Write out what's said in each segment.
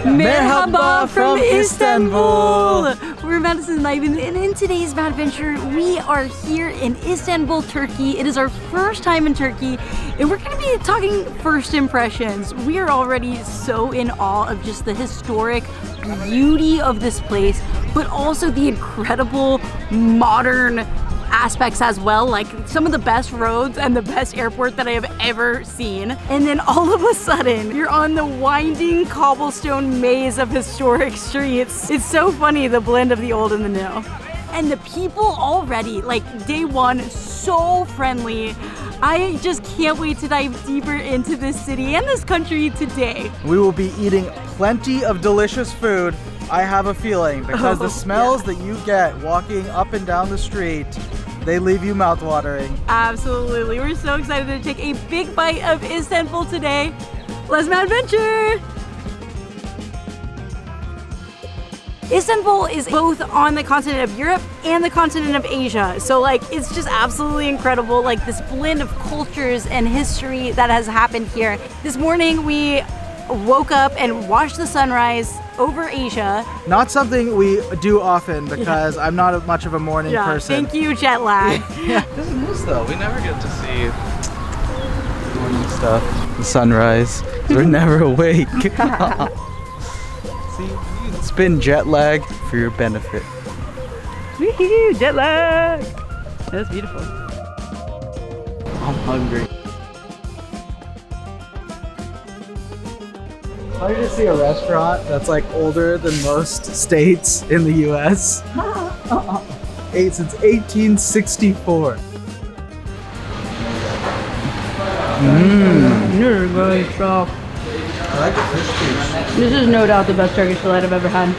Merhaba from Istanbul. We're Madison and Ivan, and in today's Madventure, we are here in Istanbul, Turkey. It is our first time in Turkey, and we're going to be talking first impressions. We are already so in awe of just the historic beauty of this place, but also the incredible modern aspects as well, like some of the best roads and the best airport that I have ever seen. And then all of a sudden, you're on the winding cobblestone maze of historic streets. It's so funny, the blend of the old and the new. And the people already, like day one, so friendly. I just can't wait to dive deeper into this city and this country today. We will be eating plenty of delicious food, I have a feeling, because the smells that you get walking up and down the street, they leave you mouthwatering. Absolutely. We're so excited to take a big bite of Istanbul today. Let's Madventure! Istanbul is both on the continent of Europe and the continent of Asia. So like, it's just absolutely incredible, like this blend of cultures and history that has happened here. This morning we woke up and watched the sunrise over Asia. Not something we do often because I'm not much of a morning person. Thank you, jet lag. This is nice though. We never get to see morning stuff. The sunrise. We're never awake. See, it's been jet lag for your benefit. Woohoo, jet lag! That's beautiful. I'm hungry. I just see a restaurant that's like older than most states in the US. Since 1864. You're really soft. I like the fish juice. This is no doubt the best Turkish delight I've ever had.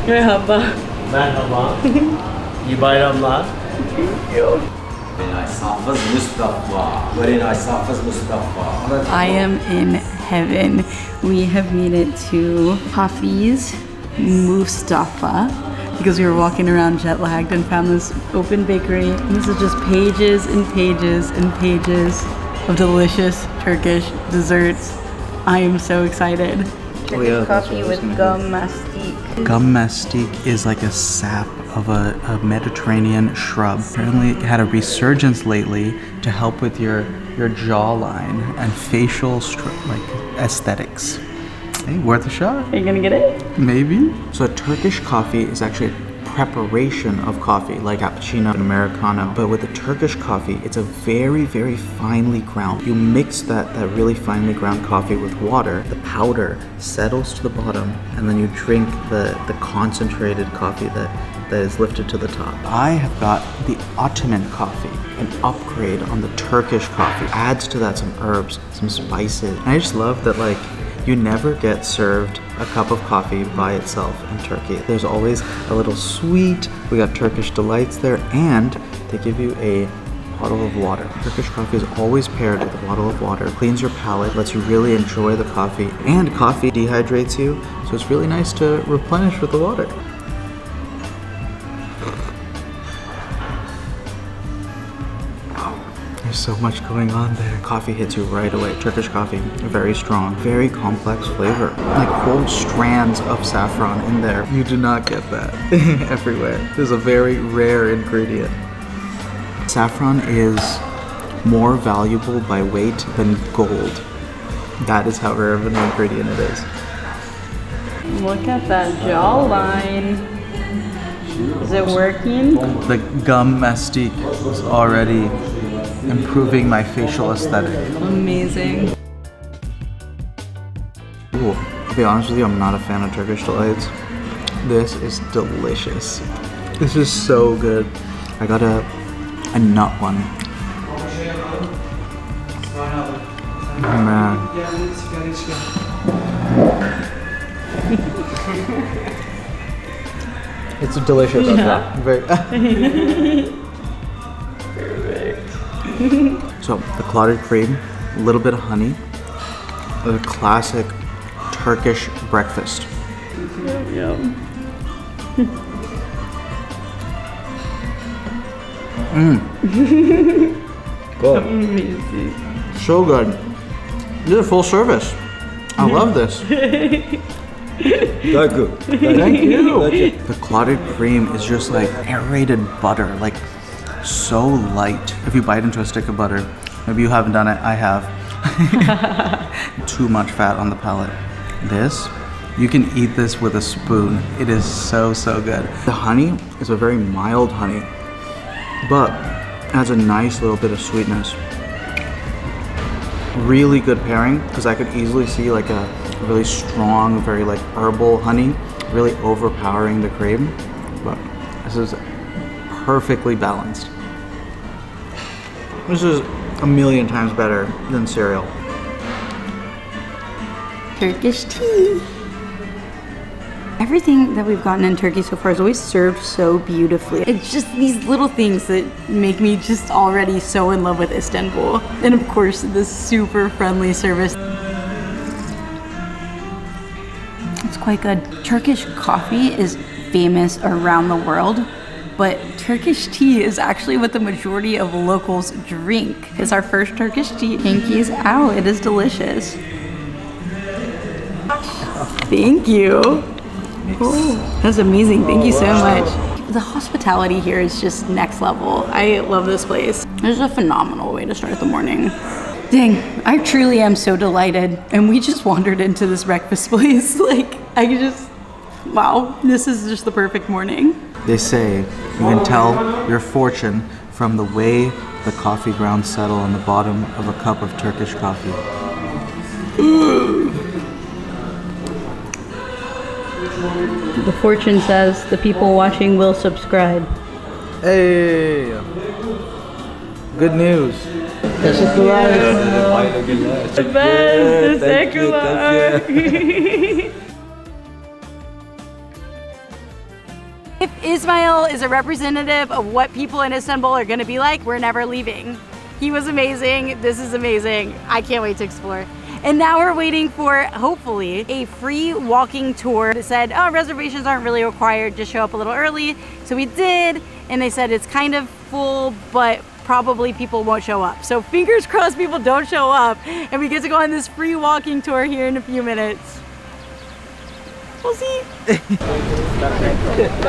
Merhaba. Merhaba. İyi bayramlar. Thank you. Very nice. Hafiz Mustafa. Very nice. Hafiz Mustafa. I am in heaven. We have made it to Haviz Mustafa because we were walking around jet lagged and found this open bakery. And this is just pages and pages and pages of delicious Turkish desserts. I am so excited. Turkish coffee with gum mastic. Gum mastic is like a sap of a Mediterranean shrub. Apparently it had a resurgence lately to help with your jawline and facial aesthetics. Hey, worth a shot. Are you gonna get it? Maybe. So a Turkish coffee is actually a preparation of coffee, like cappuccino and Americano. But with a Turkish coffee, it's a very, very finely ground. You mix that really finely ground coffee with water. The powder settles to the bottom, and then you drink the concentrated coffee that is lifted to the top. I have got the Ottoman coffee, an upgrade on the Turkish coffee. Adds to that some herbs, some spices. And I just love that like you never get served a cup of coffee by itself in Turkey. There's always a little sweet. We got Turkish Delights there, and they give you a bottle of water. Turkish coffee is always paired with a bottle of water. Cleans your palate, lets you really enjoy the coffee, and coffee dehydrates you, so it's really nice to replenish with the water. There's so much going on there. Coffee hits you right away. Turkish coffee, very strong, very complex flavor. Like whole strands of saffron in there. You do not get that everywhere. This is a very rare ingredient. Saffron is more valuable by weight than gold. That is how rare of an ingredient it is. Look at that jawline. Is it working? The gum mastic is already improving my facial aesthetic. Amazing. Ooh, to be honest with you, I'm not a fan of Turkish Delights. This is delicious. This is so good. I got a nut one. Oh, man. It's delicious. Yeah. Very So the clotted cream, a little bit of honey, a classic Turkish breakfast. Yum. Good. Amazing. So good. This is full service. I love this. Thank you. Thank you. The clotted cream is just like aerated butter, like so light. If you bite into a stick of butter, maybe you haven't done it, I have. Too much fat on the palate. This, you can eat this with a spoon. It is so, so good. The honey is a very mild honey, but adds a nice little bit of sweetness. Really good pairing, because I could easily see like a really strong, very like herbal honey, really overpowering the cream, but this is perfectly balanced. This is a million times better than cereal. Turkish tea. Everything that we've gotten in Turkey so far is always served so beautifully. It's just these little things that make me just already so in love with Istanbul. And of course, this super friendly service. It's quite good. Turkish coffee is famous around the world, but Turkish tea is actually what the majority of locals drink. It's our first Turkish tea. Pinkies out, it is delicious. Thank you. Oh, that's amazing. Thank you so much. The hospitality here is just next level. I love this place. This is a phenomenal way to start the morning. Dang, I truly am so delighted. And we just wandered into this breakfast place. Wow, this is just the perfect morning. They say you can tell your fortune from the way the coffee grounds settle on the bottom of a cup of Turkish coffee. The fortune says the people watching will subscribe. Hey! Good news. If Ismail is a representative of what people in Istanbul are going to be like, we're never leaving. He was amazing. This is amazing. I can't wait to explore. And now we're waiting for, hopefully, a free walking tour. It said, oh, reservations aren't really required, just show up a little early. So we did, and they said it's kind of full, but probably people won't show up. So fingers crossed people don't show up, and we get to go on this free walking tour here in a few minutes. We'll see.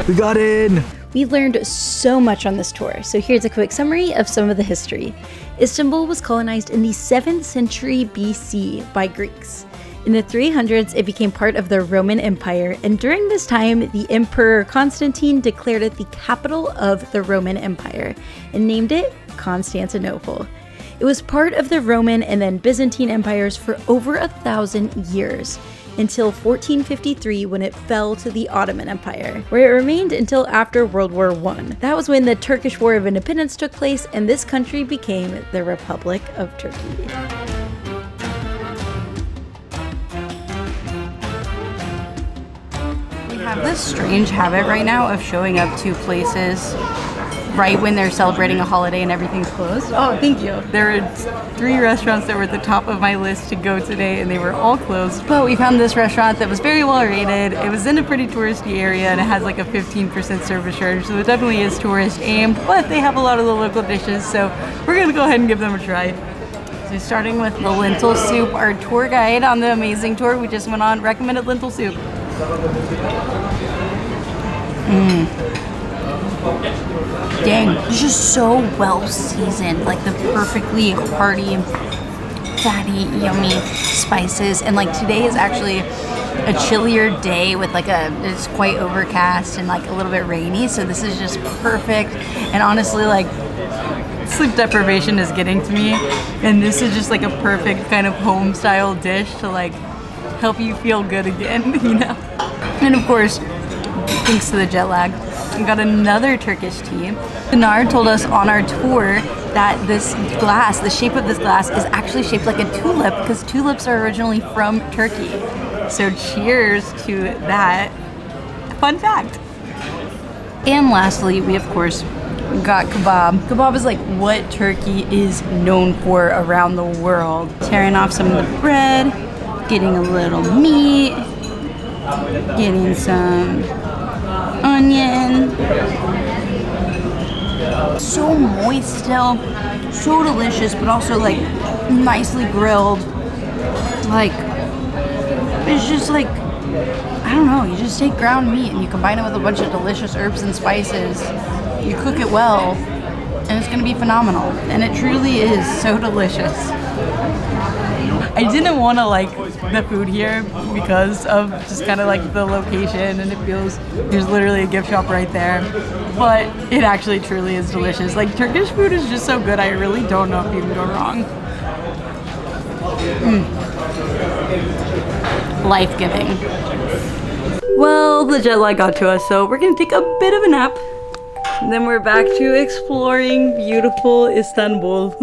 We got in! We learned so much on this tour, so here's a quick summary of some of the history. Istanbul was colonized in the 7th century BC by Greeks. In the 300s, it became part of the Roman Empire, and during this time, the Emperor Constantine declared it the capital of the Roman Empire and named it Constantinople. It was part of the Roman and then Byzantine empires for over 1,000 years, until 1453 when it fell to the Ottoman Empire, where it remained until after World War I. That was when the Turkish War of Independence took place and this country became the Republic of Turkey. We have this strange habit right now of showing up to places right when they're celebrating a holiday and everything's closed. Oh, thank you. There are 3 restaurants that were at the top of my list to go today and they were all closed. But we found this restaurant that was very well rated. It was in a pretty touristy area and it has like a 15% service charge, so it definitely is tourist aimed, but they have a lot of the local dishes, so we're gonna go ahead and give them a try. So starting with the lentil soup, our tour guide on the amazing tour we just went on recommended lentil soup. Dang, it's just so well seasoned, like the perfectly hearty, fatty, yummy spices. And like today is actually a chillier day with it's quite overcast and like a little bit rainy. So this is just perfect. And honestly, like sleep deprivation is getting to me. And this is just like a perfect kind of home style dish to like help you feel good again, you know? And of course, thanks to the jet lag, we got another Turkish tea. Dinar told us on our tour that this glass, the shape of this glass is actually shaped like a tulip because tulips are originally from Turkey. So cheers to that fun fact. And lastly, we of course got kebab. Kebab is like what Turkey is known for around the world. Tearing off some of the bread, getting a little meat, getting some onion. So moist still, so delicious, but also like nicely grilled. Like is just like, I don't know, you just take ground meat and you combine it with a bunch of delicious herbs and spices. You cook it well, and it's gonna be phenomenal. And it truly is so delicious. I didn't want to like the food here because of just kind of like the location, and it feels, there's literally a gift shop right there. But it actually truly is delicious. Like, Turkish food is just so good, I really don't know if you can go wrong. Life-giving. Well, the jet lag got to us, so we're gonna take a bit of a nap. And then we're back to exploring beautiful Istanbul.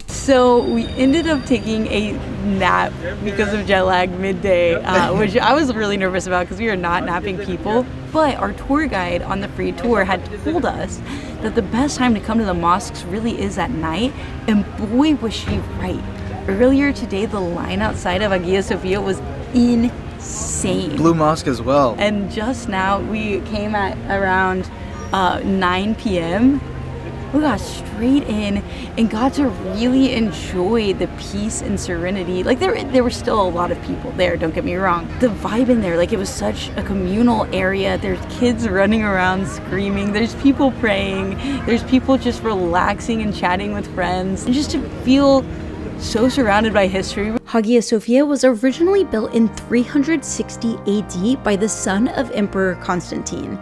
So we ended up taking a nap because of jet lag midday, which I was really nervous about because we are not napping people. But our tour guide on the free tour had told us that the best time to come to the mosques really is at night. And boy, was she right. Earlier today, the line outside of Hagia Sophia was insane. Blue Mosque as well. And just now, we came at around 9 p.m. We got straight in and got to really enjoy the peace and serenity. Like, there were still a lot of people there, don't get me wrong. The vibe in there, like, it was such a communal area. There's kids running around screaming. There's people praying. There's people just relaxing and chatting with friends. And just to feel so surrounded by history. Hagia Sophia was originally built in 360 AD by the son of Emperor Constantine.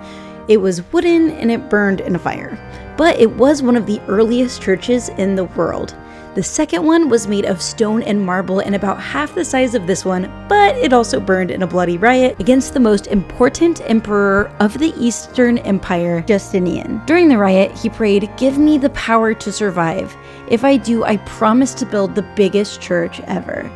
It was wooden and it burned in a fire, but it was one of the earliest churches in the world. The second one was made of stone and marble and about half the size of this one, but it also burned in a bloody riot against the most important emperor of the Eastern Empire, Justinian. During the riot, he prayed, "Give me the power to survive. If I do, I promise to build the biggest church ever."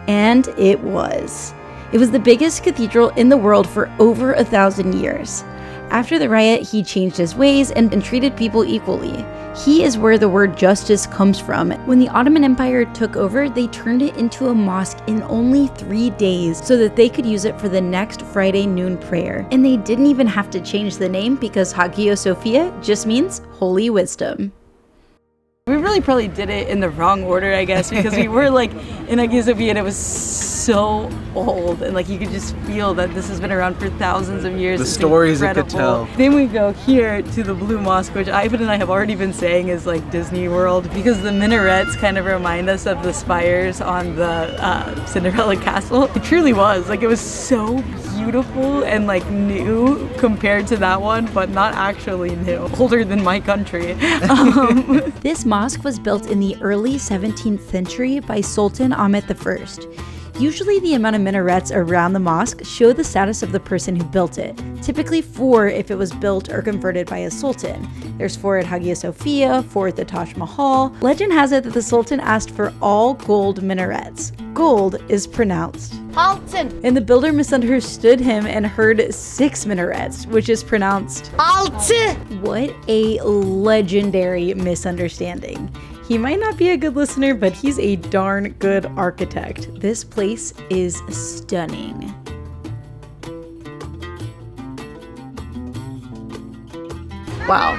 And it was. It was the biggest cathedral in the world for over 1,000 years. After the riot, he changed his ways and treated people equally. He is where the word justice comes from. When the Ottoman Empire took over, they turned it into a mosque in only 3 days so that they could use it for the next Friday noon prayer. And they didn't even have to change the name because Hagia Sophia just means holy wisdom. We really probably did it in the wrong order, I guess, because we were like in Hagia Sophia and it was so old, and like you could just feel that this has been around for thousands of years. The stories it could tell. Then we go here to the Blue Mosque, which Ivan and I have already been saying is like Disney World, because the minarets kind of remind us of the spires on the Cinderella Castle. It truly was, like, it was so beautiful and like new compared to that one, but not actually new. Older than my country. This mosque was built in the early 17th century by Sultan Ahmet I. Usually the amount of minarets around the mosque show the status of the person who built it. Typically 4 if it was built or converted by a sultan. There's 4 at Hagia Sophia, 4 at the Taj Mahal. Legend has it that the sultan asked for all gold minarets. Gold is pronounced altın, and the builder misunderstood him and heard 6 minarets, which is pronounced altı. What a legendary misunderstanding. He might not be a good listener, but he's a darn good architect. This place is stunning. Wow.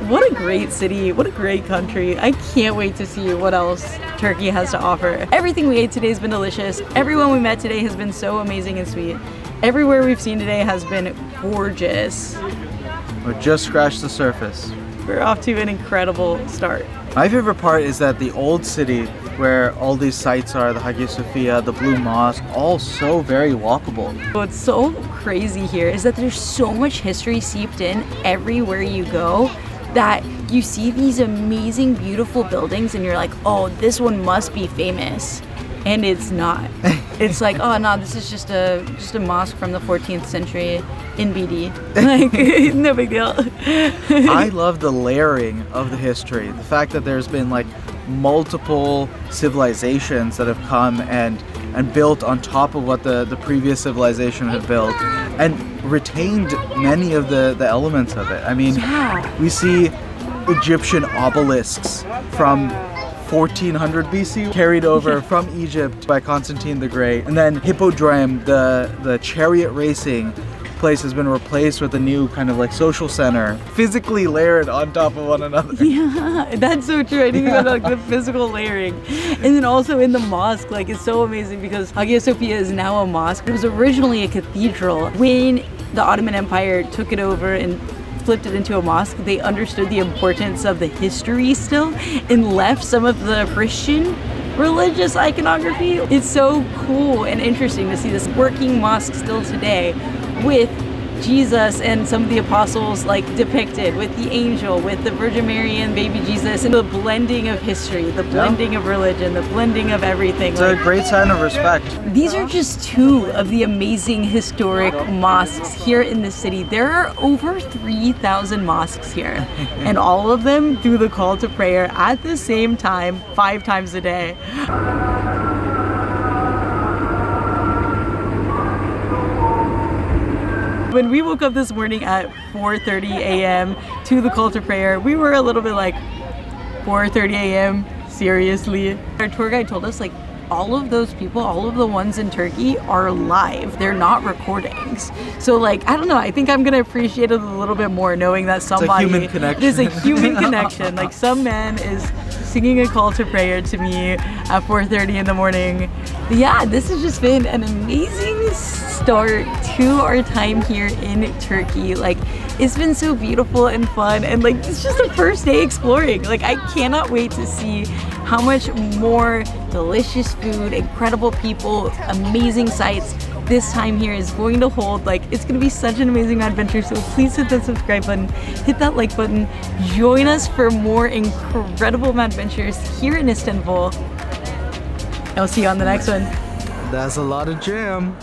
What a great city, what a great country. I can't wait to see what else Turkey has to offer. Everything we ate today has been delicious. Everyone we met today has been so amazing and sweet. Everywhere we've seen today has been gorgeous. We just scratched the surface. We're off to an incredible start. My favorite part is that the old city, where all these sites are, the Hagia Sophia, the Blue Mosque, all so very walkable. What's so crazy here is that there's so much history seeped in everywhere you go that you see these amazing, beautiful buildings and you're like, oh, this one must be famous. And it's not. It's like, oh no, this is just a mosque from the 14th century in BD. Like, no big deal. I love the layering of the history. The fact that there's been like multiple civilizations that have come and built on top of what the previous civilization had built, and retained many of the elements of it. I mean, we see Egyptian obelisks from 1400 BC carried over from Egypt by Constantine the Great, and then Hippodrome, the chariot racing, place has been replaced with a new kind of like social center, physically layered on top of one another. Yeah, that's so true. I didn't even know like the physical layering. And then also in the mosque, like it's so amazing because Hagia Sophia is now a mosque. It was originally a cathedral. When the Ottoman Empire took it over and flipped it into a mosque, they understood the importance of the history still and left some of the Christian religious iconography. It's so cool and interesting to see this working mosque still today with Jesus and some of the apostles like depicted, with the angel, with the Virgin Mary and baby Jesus, and the blending of history, the blending of religion, the blending of everything. It's a great sign of respect. These are just two of the amazing historic mosques here in the city. There are over 3,000 mosques here, and all of them do the call to prayer at the same time, 5 times a day. When we woke up this morning at 4:30 a.m. to the call to prayer, we were a little bit like, 4:30 a.m., seriously? Our tour guide told us like all of those people, all of the ones in Turkey are live. They're not recordings. So like, I don't know, I think I'm gonna appreciate it a little bit more knowing that somebody— It's a human connection. There's a human connection. Like some man is singing a call to prayer to me at 4:30 in the morning. But yeah, this has just been an amazing start to our time here in Turkey. Like, it's been so beautiful and fun, and like it's just the first day exploring. Like, I cannot wait to see how much more delicious food, incredible people, amazing sights this time here is going to hold. Like, it's gonna be such an amazing adventure. So please hit that subscribe button, hit that like button, join us for more incredible adventures here in Istanbul. I'll see you on the next one. That's a lot of jam.